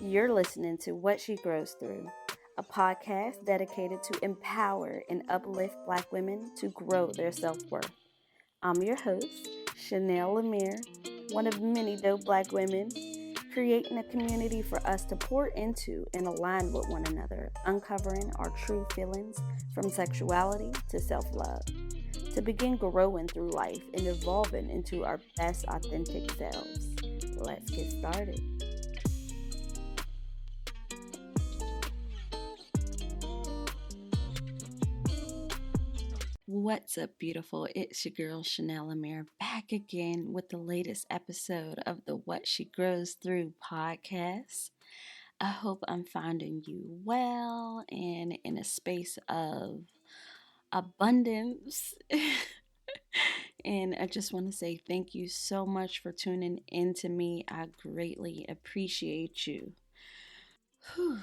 You're listening to What She Grows Through, a podcast dedicated to empower and uplift Black women to grow their self-worth. I'm your host, Chanel Lemire, one of many dope Black women, creating a community for us to pour into and align with one another, uncovering our true feelings from sexuality to self-love, to begin growing through life and evolving into our best authentic selves. Let's get started. What's up, beautiful? It's your girl Chanel Amir back again with the latest episode of the What She Grows Through podcast. I hope I'm finding you well and in a space of abundance. And I just want to say thank you so much for tuning in to me. I greatly appreciate you. Whew.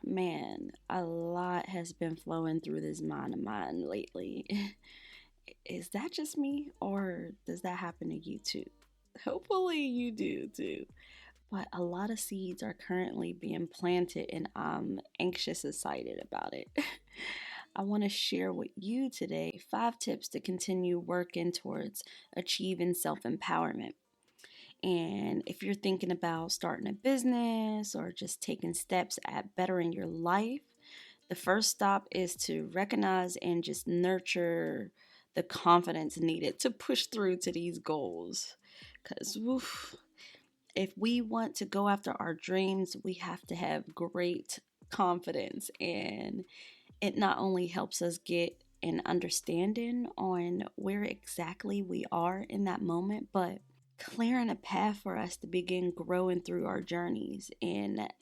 Man, a lot has been flowing through this mind of mine lately. Is that just me, or does that happen to you too? Hopefully, you do too. But a lot of seeds are currently being planted, and I'm anxious, excited about it. I want to share with you today 5 tips to continue working towards achieving self empowerment. And if you're thinking about starting a business or just taking steps at bettering your life, the first stop is to recognize and just nurture the confidence needed to push through to these goals. Because if we want to go after our dreams, we have to have great confidence. And it not only helps us get an understanding on where exactly we are in that moment, but clearing a path for us to begin growing through our journeys. And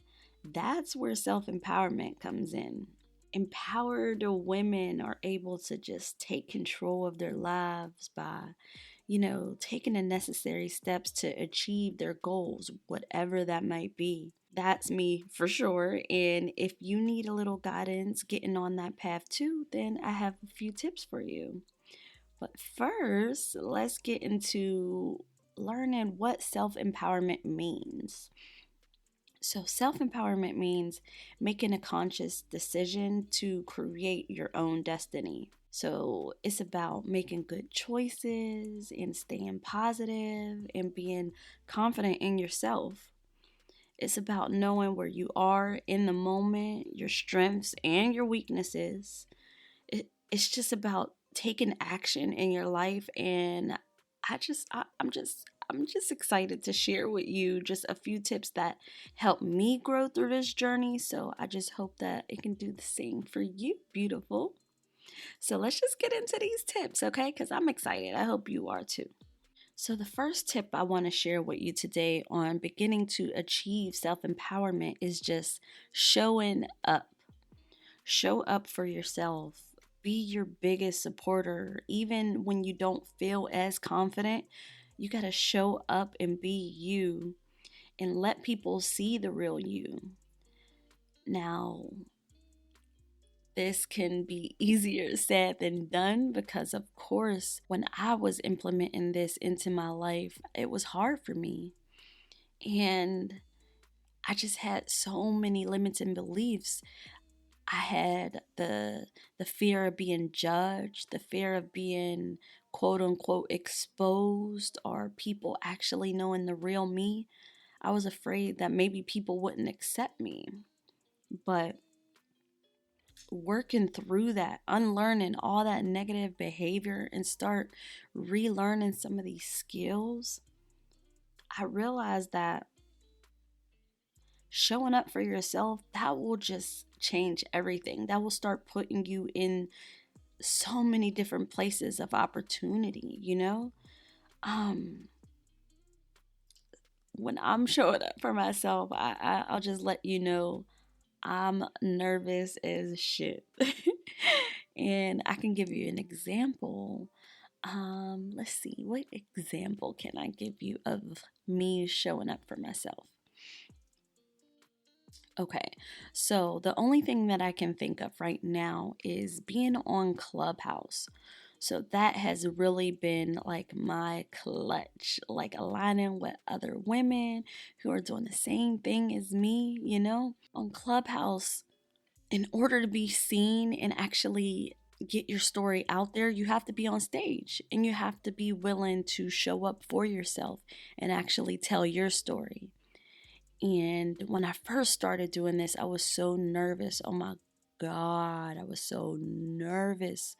that's where self empowerment comes in. Empowered women are able to just take control of their lives by, taking the necessary steps to achieve their goals, whatever that might be. That's me for sure. And if you need a little guidance getting on that path too, then I have a few tips for you. But first, let's get into learning what self empowerment means. So, self empowerment means making a conscious decision to create your own destiny. So, it's about making good choices and staying positive and being confident in yourself. It's about knowing where you are in the moment, your strengths and your weaknesses. It's just about taking action in your life, and I'm just excited to share with you just a few tips that help me grow through this journey. So I just hope that it can do the same for you, beautiful. So let's just get into these tips, okay? Because I'm excited. I hope you are too. So, the first tip I want to share with you today on beginning to achieve self empowerment is just showing up. Show up for yourself. Be your biggest supporter. Even when you don't feel as confident, you got to show up and be you and let people see the real you. Now, this can be easier said than done because, of course, when I was implementing this into my life, it was hard for me. And I just had so many limiting beliefs. I had the fear of being judged, the fear of being quote unquote exposed, or people actually knowing the real me. I was afraid that maybe people wouldn't accept me. But working through that, unlearning all that negative behavior and start relearning some of these skills, I realized that showing up for yourself, that will just change everything. That will start putting you in so many different places of opportunity, Um, when I'm showing up for myself, I'll just let you know I'm nervous as shit. And I can give you an example. Let's see, what example can I give you of me showing up for myself? Okay, so the only thing that I can think of right now is being on Clubhouse. So that has really been like my clutch, like aligning with other women who are doing the same thing as me, on Clubhouse. In order to be seen and actually get your story out there, you have to be on stage and you have to be willing to show up for yourself and actually tell your story. And when I first started doing this, I was so nervous. Oh my God, I was so nervous.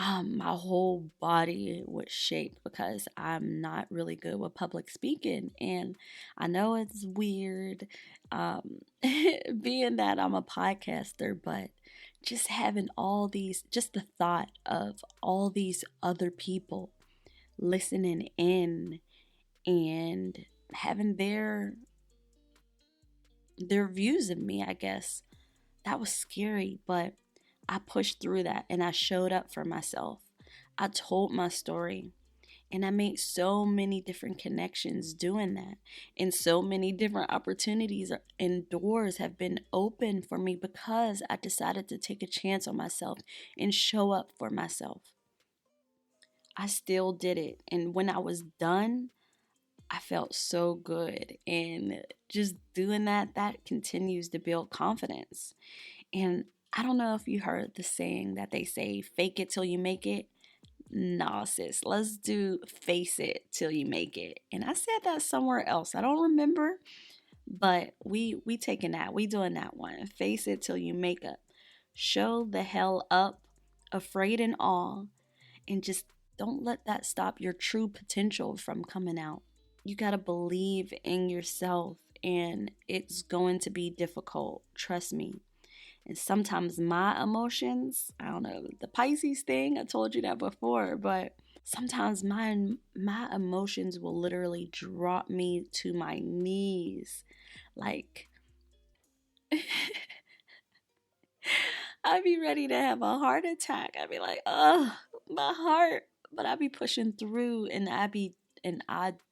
My whole body would shake because I'm not really good with public speaking. And I know it's weird, being that I'm a podcaster, but just having just the thought of all these other people listening in and having their views of me, I guess. That was scary, but I pushed through that and I showed up for myself. I told my story and I made so many different connections doing that. And so many different opportunities and doors have been open for me because I decided to take a chance on myself and show up for myself. I still did it. And when I was done, I felt so good. And just doing that continues to build confidence. And I don't know if you heard the saying that they say, fake it till you make it. Nah, sis, let's do face it till you make it. And I said that somewhere else. I don't remember, but we taking that. We doing that one. Face it till you make it. Show the hell up, afraid and awe, and just don't let that stop your true potential from coming out. You got to believe in yourself, and it's going to be difficult. Trust me. And sometimes my emotions, I don't know, the Pisces thing, I told you that before, but sometimes my emotions will literally drop me to my knees. Like I'd be ready to have a heart attack. I'd be like, oh, my heart. But I'd be pushing through and I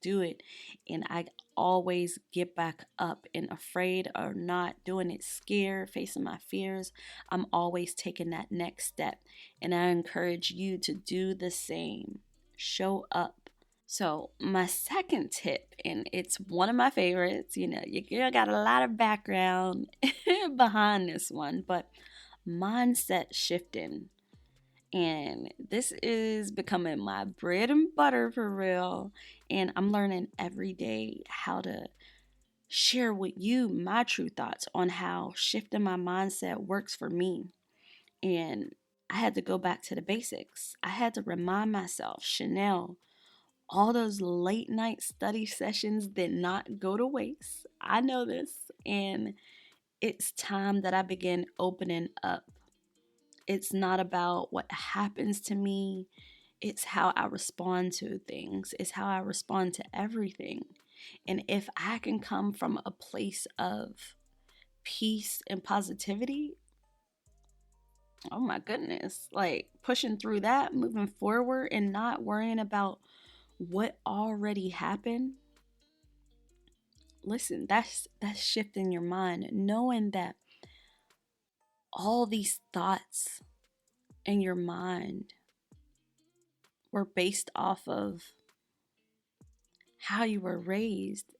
do it. And I always get back up, and afraid or not doing it, scared, facing my fears. I'm always taking that next step. And I encourage you to do the same. Show up. So, my second tip, and it's one of my favorites, your girl got a lot of background behind this one, but mindset shifting. And this is becoming my bread and butter for real. And I'm learning every day how to share with you my true thoughts on how shifting my mindset works for me. And I had to go back to the basics. I had to remind myself, Chanel, all those late night study sessions did not go to waste. I know this. And it's time that I begin opening up. It's not about what happens to me. It's how I respond to things. It's how I respond to everything. And if I can come from a place of peace and positivity, oh my goodness, like pushing through that, moving forward and not worrying about what already happened. Listen, that's shifting your mind, knowing that all these thoughts in your mind were based off of how you were raised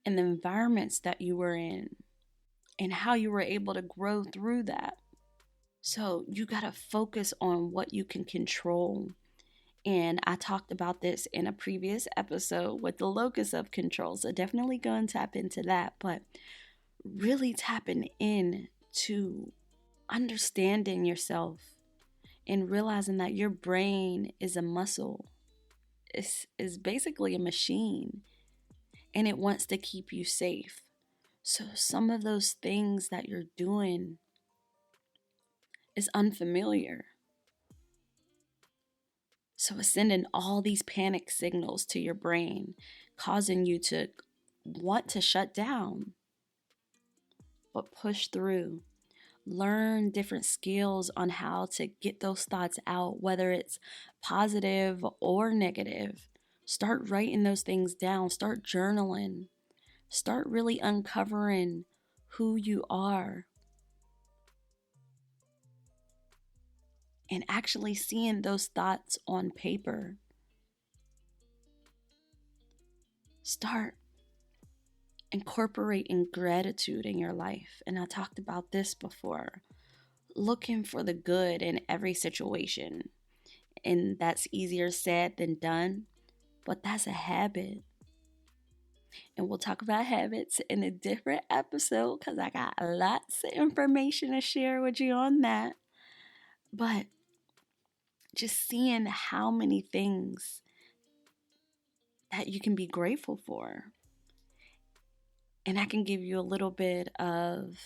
and the environments that you were in and how you were able to grow through that. So you got to focus on what you can control. And I talked about this in a previous episode with the locus of control. So definitely go and tap into that. But really tapping in to understanding yourself and realizing that your brain is a muscle. Is basically a machine, and it wants to keep you safe. So some of those things that you're doing is unfamiliar. So it's sending all these panic signals to your brain, causing you to want to shut down. But push through. Learn different skills on how to get those thoughts out, whether it's positive or negative. Start writing those things down. Start journaling. Start really uncovering who you are. and actually seeing those thoughts on paper. Start incorporating gratitude in your life. And I talked about this before. Looking for the good in every situation. And that's easier said than done, but that's a habit. And we'll talk about habits in a different episode because I got lots of information to share with you on that. But just seeing how many things that you can be grateful for. And I can give you a little bit of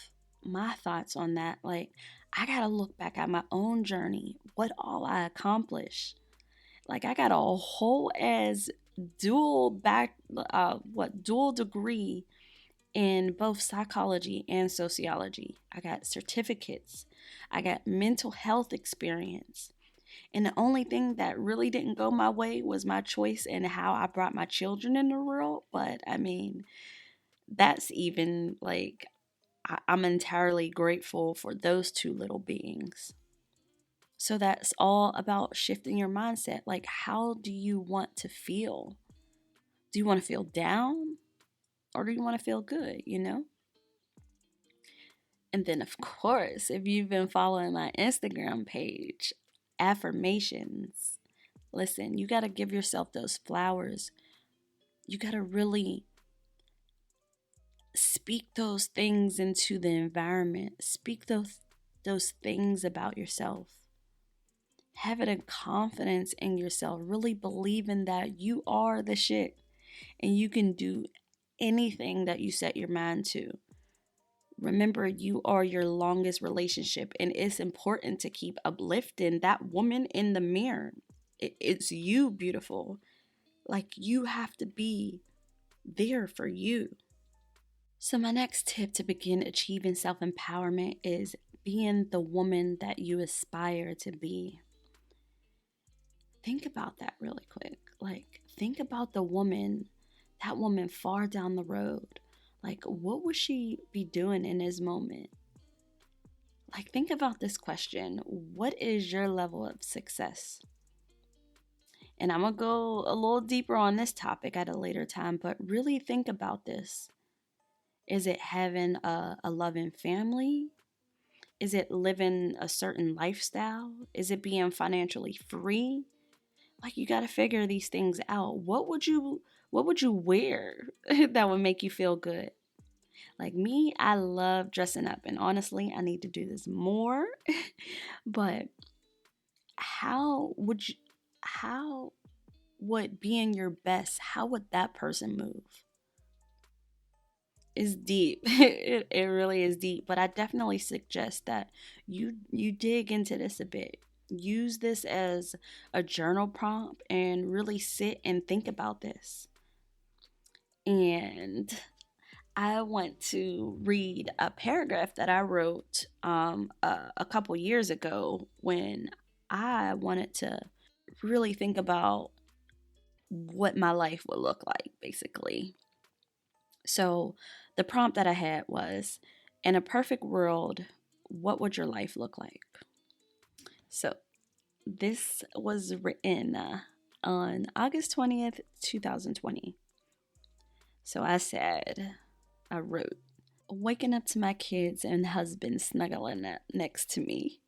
my thoughts on that. Like, I got to look back at my own journey, what all I accomplished. Like, I got a whole as dual degree in both psychology and sociology. I got certificates. I got mental health experience. And the only thing that really didn't go my way was my choice in how I brought my children in the world. But I mean, that's even like, I'm entirely grateful for those two little beings. So that's all about shifting your mindset. Like, how do you want to feel? Do you want to feel down or do you want to feel good, you know? And then, of course, if you've been following my Instagram page, affirmations. Listen, you got to give yourself those flowers. You got to really speak those things into the environment. Speak those things about yourself. Having a confidence in yourself, really believing that you are the shit and you can do anything that you set your mind to. Remember, you are your longest relationship, and it's important to keep uplifting that woman in the mirror. It's you, beautiful. Like, you have to be there for you. So my next tip to begin achieving self-empowerment is being the woman that you aspire to be. Think about that really quick. Like, think about that woman far down the road. Like, what would she be doing in this moment? Like, think about this question. What is your level of success? And I'm going to go a little deeper on this topic at a later time, but really think about this. Is it having a loving family? Is it living a certain lifestyle? Is it being financially free? Like, you got to figure these things out. What would you wear that would make you feel good? Like me, I love dressing up, and honestly, I need to do this more. But how would being your best, how would that person move? It's deep. It really is deep, but I definitely suggest that you dig into this a bit. Use this as a journal prompt and really sit and think about this. And I want to read a paragraph that I wrote a couple years ago when I wanted to really think about what my life would look like, basically. So the prompt that I had was, in a perfect world, what would your life look like? So this was written on August 20th, 2020. So I wrote, waking up to my kids and husband snuggling next to me.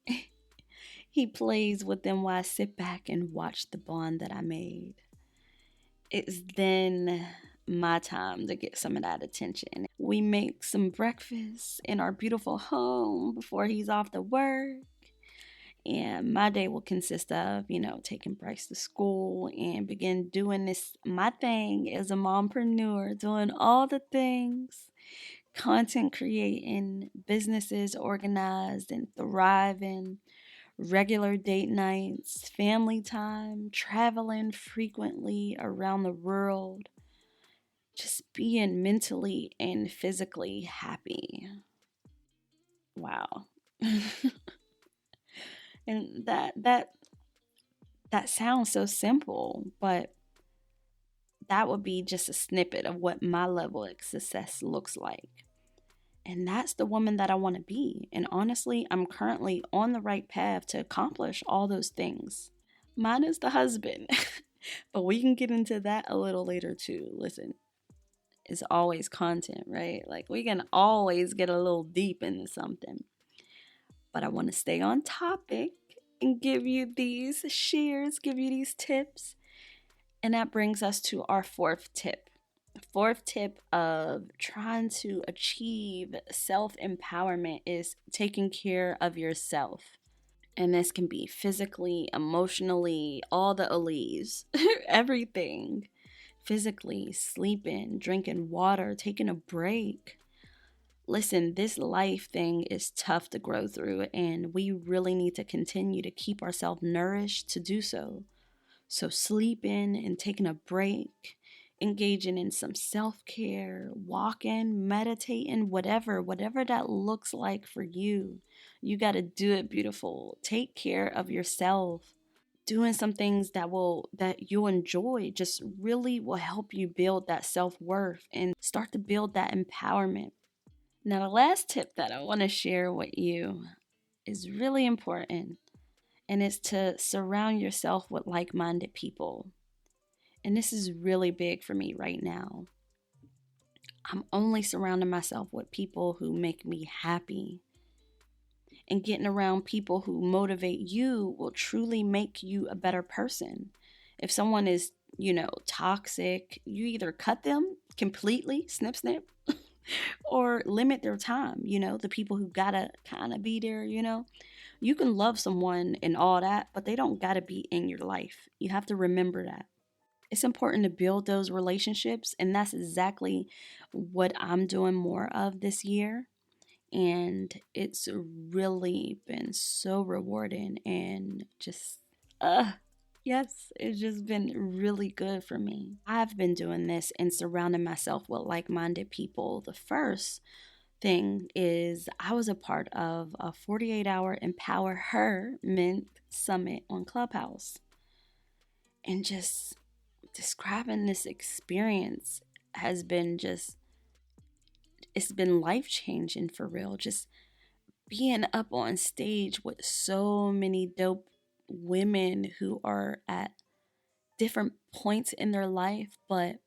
He plays with them while I sit back and watch the bond that I made. It's then my time to get some of that attention. We make some breakfast in our beautiful home before he's off to work. And my day will consist of, taking Bryce to school and begin doing this, my thing as a mompreneur, doing all the things, content creating, businesses organized and thriving, regular date nights, family time, traveling frequently around the world, just being mentally and physically happy. Wow. And that sounds so simple, but that would be just a snippet of what my level of success looks like. And that's the woman that I want to be. And honestly, I'm currently on the right path to accomplish all those things. Mine is the husband. But we can get into that a little later too. Listen, it's always content, right? Like we can always get a little deep into something. But I want to stay on topic and give you these shares, give you these tips. And that brings us to our fourth tip. Fourth tip of trying to achieve self empowerment is taking care of yourself. And this can be physically, emotionally, all the Alees, everything. Physically, sleeping, drinking water, taking a break. Listen, this life thing is tough to grow through, and we really need to continue to keep ourselves nourished to do so. So, sleeping and taking a break, engaging in some self care, walking, meditating, whatever that looks like for you. You got to do it, beautiful. Take care of yourself. Doing some things that you enjoy just really will help you build that self-worth and start to build that empowerment. Now, the last tip that I want to share with you is really important, and it's to surround yourself with like-minded people. And this is really big for me right now. I'm only surrounding myself with people who make me happy. And getting around people who motivate you will truly make you a better person. If someone is, toxic, you either cut them completely, snip, snip, or limit their time. The people who gotta kind of be there, You can love someone and all that, but they don't gotta be in your life. You have to remember that. It's important to build those relationships, and that's exactly what I'm doing more of this year. And it's really been so rewarding and just, yes, it's just been really good for me. I've been doing this and surrounding myself with like minded people. The first thing is I was a part of a 48-hour Empower Her Mint Summit on Clubhouse. And just describing this experience has been it's been life changing for real. Just being up on stage with so many dope women who are at different points in their life, but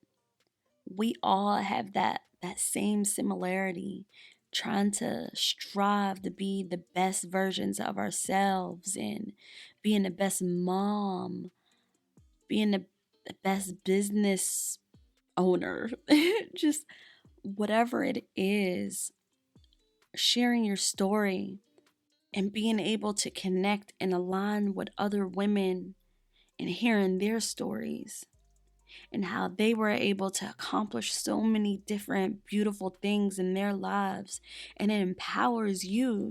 we all have that same similarity, trying to strive to be the best versions of ourselves and being the best mom, being the best business owner, just whatever it is, sharing your story and being able to connect and align with other women and hearing their stories and how they were able to accomplish so many different beautiful things in their lives. And it empowers you,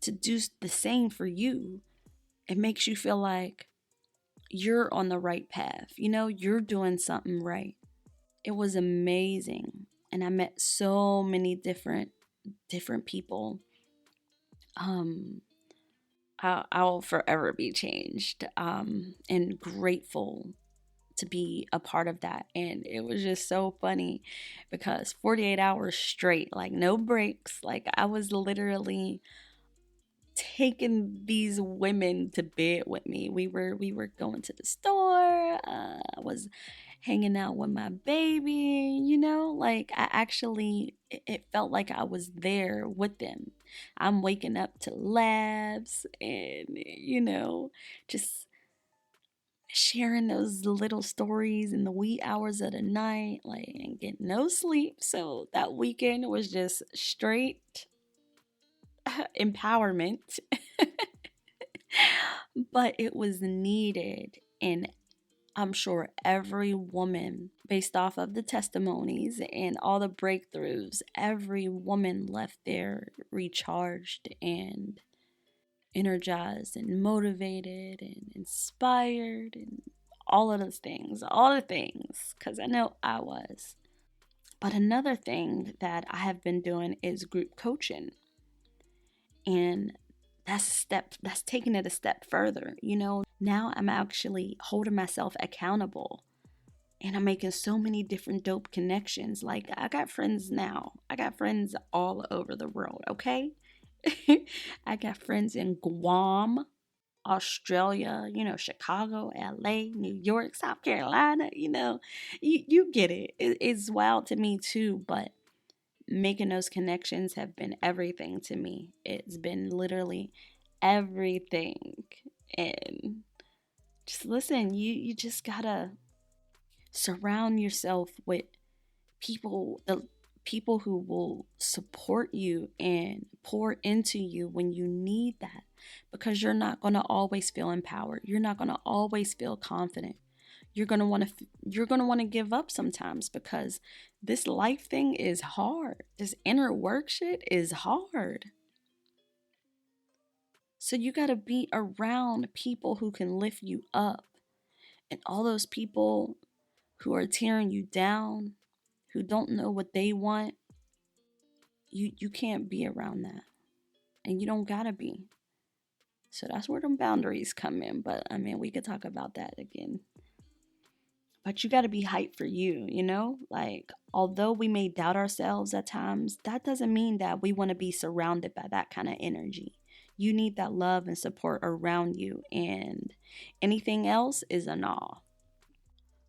to do the same for you. It makes you feel like you're on the right path, you're doing something right. It was amazing. And I met so many different people. I'll forever be changed, and grateful to be a part of that. And it was just so funny because 48 hours straight, like no breaks, like I was literally taking these women to bed with me. We were going to the store. I was hanging out with my baby, like I actually, it felt like I was there with them. I'm waking up to labs and, just sharing those little stories in the wee hours of the night, like, and get no sleep. So that weekend was just straight empowerment. But it was needed. And I'm sure every woman, based off of the testimonies and all the breakthroughs, every woman left there recharged and energized and motivated and inspired and all of those things, all the things, because I know I was. But another thing that I have been doing is group coaching. And that's taking it a step further. Now I'm actually holding myself accountable And I'm making so many different dope connections. Like, I got friends now. I got friends all over the world, okay? I got friends in Guam, Australia, Chicago, LA, New York, South Carolina, you get it. It's wild to me too, but making those connections have been everything to me. It's been literally everything. And just listen, you just gotta surround yourself with the people who will support you and pour into you when you need that, because you're not going to always feel empowered. You're not going to always feel confident. You're going to want to give up sometimes, because this life thing is hard. This inner work shit is hard. So you got to be around people who can lift you up, and all those people who are tearing you down, who don't know what they want, you can't be around that. And you don't gotta be. So that's where them boundaries come in. But I mean, we could talk about that again. But you gotta be hyped for you, Like, although we may doubt ourselves at times, that doesn't mean that we want to be surrounded by that kind of energy. You need that love and support around you, and anything else is a gnaw.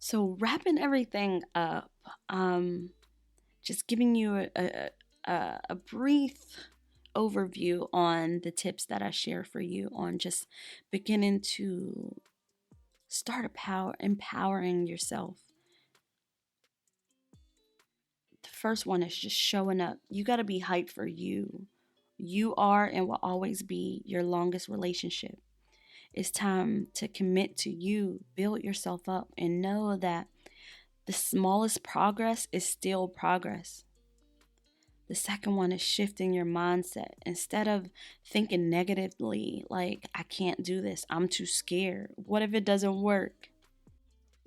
So wrapping everything up, just giving you a brief overview on the tips that I share for you on just beginning to start empowering yourself. The first one is just showing up. You got to be hyped for you. You are and will always be your longest relationship. It's time to commit to you, build yourself up, and know that the smallest progress is still progress. The second one is shifting your mindset. Instead of thinking negatively, like, I can't do this, I'm too scared, what if it doesn't work?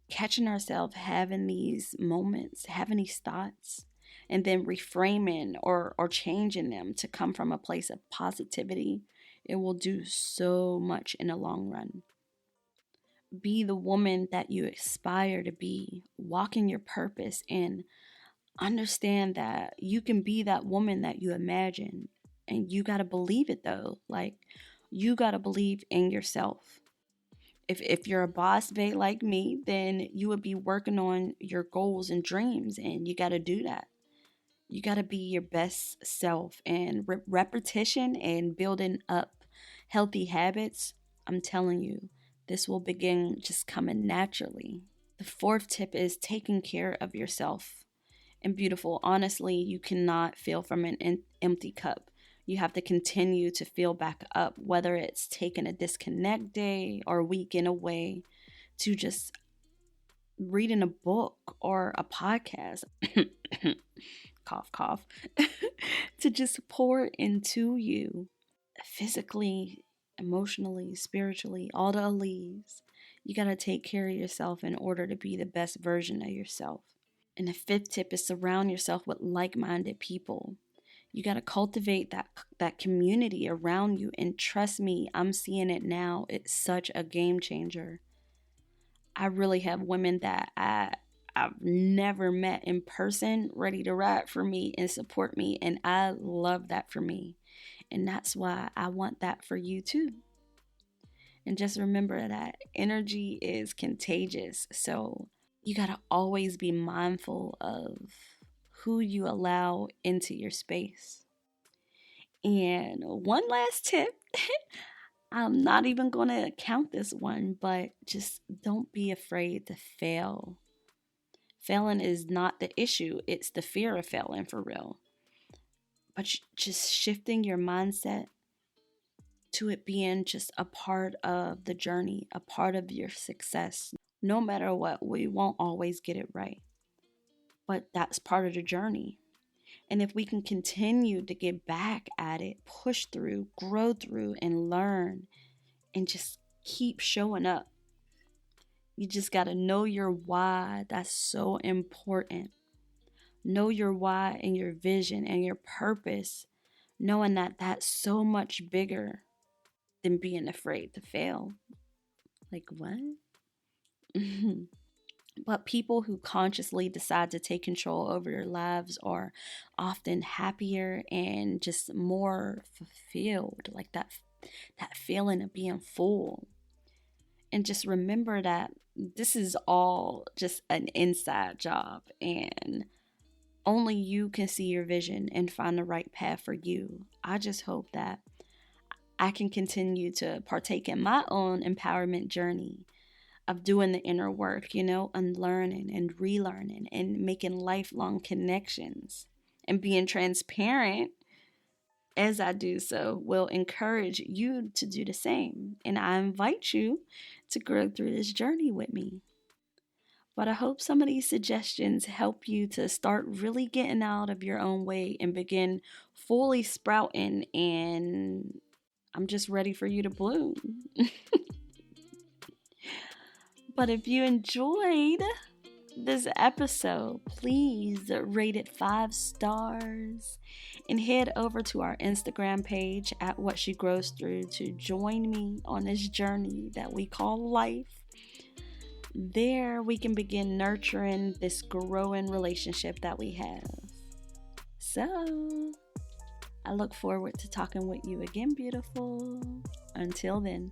Catching ourselves having these moments, having these thoughts, and then reframing or changing them to come from a place of positivity, it will do so much in the long run. Be the woman that you aspire to be, walk in your purpose, and understand that you can be that woman that you imagine. And you got to believe it though. Like, you got to believe in yourself. If you're a boss babe like me, then you would be working on your goals and dreams, and you got to do that. You got to be your best self, and repetition and building up healthy habits, I'm telling you, this will begin just coming naturally. The fourth tip is taking care of yourself. And beautiful, honestly, you cannot fill from an empty cup. You have to continue to fill back up, whether it's taking a disconnect day or weekend away, to just reading a book or a podcast. Cough, cough. To just pour into you physically, emotionally, spiritually, all the leaves. You got to take care of yourself in order to be the best version of yourself. And the fifth tip is surround yourself with like-minded people. You got to cultivate that community around you, and trust me, I'm seeing it now. It's such a game changer. I really have women that I've never met in person ready to ride for me and support me, and I love that for me. And that's why I want that for you too. And just remember that energy is contagious. So you got to always be mindful of who you allow into your space. And one last tip, I'm not even going to count this one, but just don't be afraid to fail. Failing is not the issue, it's the fear of failing for real. But just shifting your mindset to it being just a part of the journey, a part of your success. No matter what, we won't always get it right, but that's part of the journey. And if we can continue to get back at it, push through, grow through, and learn, and just keep showing up, you just got to know your why. That's so important. Know your why and your vision and your purpose, knowing that that's so much bigger than being afraid to fail. Like, what? But people who consciously decide to take control over their lives are often happier and just more fulfilled, like that feeling of being full. And just remember that this is all just an inside job, and only you can see your vision and find the right path for you. I just hope that I can continue to partake in my own empowerment journey of doing the inner work, unlearning and relearning and making lifelong connections, and being transparent as I do so will encourage you to do the same. And I invite you to grow through this journey with me. But I hope some of these suggestions help you to start really getting out of your own way and begin fully sprouting. And I'm just ready for you to bloom. But if you enjoyed this episode, please rate it 5 stars and head over to our Instagram page at What She Grows Through to join me on this journey that we call life. There we can begin nurturing this growing relationship that we have. So, I look forward to talking with you again, beautiful. Until then.